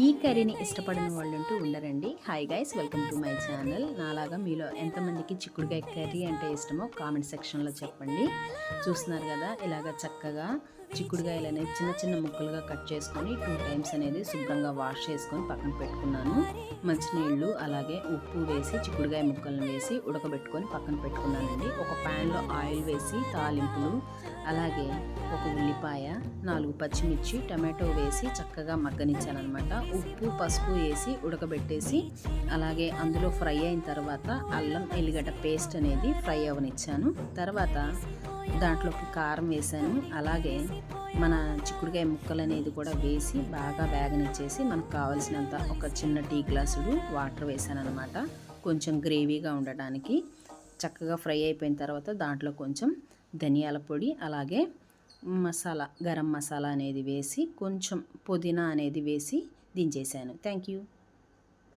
ఈ కర్రీని ఇష్టపడని వాళ్ళంటూ ఉండరండి. Hi guys, welcome to my channel. నాలాగా మీలో ఎంతమందికి చిక్కుడుకాయ కర్రీ అంటే ఇష్టమో కామెంట్ సెక్షన్లో చెప్పండి. చూస్తున్నారు కదా, ఇలాగ చక్కగా చిక్కుడుకాయలు అనేది చిన్న చిన్న ముక్కలుగా కట్ చేసుకొని 2 టైమ్స్ అనేది శుభ్రంగా వాష్ చేసుకొని పక్కన పెట్టుకున్నాను. మంచినీళ్ళు అలాగే ఉప్పు వేసి చిక్కుడుకాయ ముక్కలను వేసి ఉడకబెట్టుకొని పక్కన పెట్టుకున్నానండి. ఒక ప్యాన్లో ఆయిల్ వేసి తాలింపులు అలాగే ఒక ఉల్లిపాయ, 4 పచ్చిమిర్చి, టమాటో వేసి చక్కగా మగ్గనిచ్చానమాట. ఉప్పు పసుపు వేసి ఉడకబెట్టేసి అలాగే అందులో ఫ్రై అయిన తర్వాత అల్లం ఎల్లిగడ్డ పేస్ట్ అనేది ఫ్రై అవనిచ్చాను. తర్వాత దాంట్లోకి కారం వేసాను. అలాగే మన చిక్కుడుకాయ ముక్కలు అనేది కూడా వేసి బాగా వేగనిచ్చేసి మనకు కావాల్సినంత ఒక చిన్న టీ గ్లాసుడు వాటర్ వేసాను అనమాట. కొంచెం గ్రేవీగా ఉండడానికి. చక్కగా ఫ్రై అయిపోయిన తర్వాత దాంట్లో కొంచెం ధనియాల పొడి అలాగే మసాలా, గరం మసాలా అనేది వేసి కొంచెం పుదీనా అనేది వేసి దించేసాను. Thank you.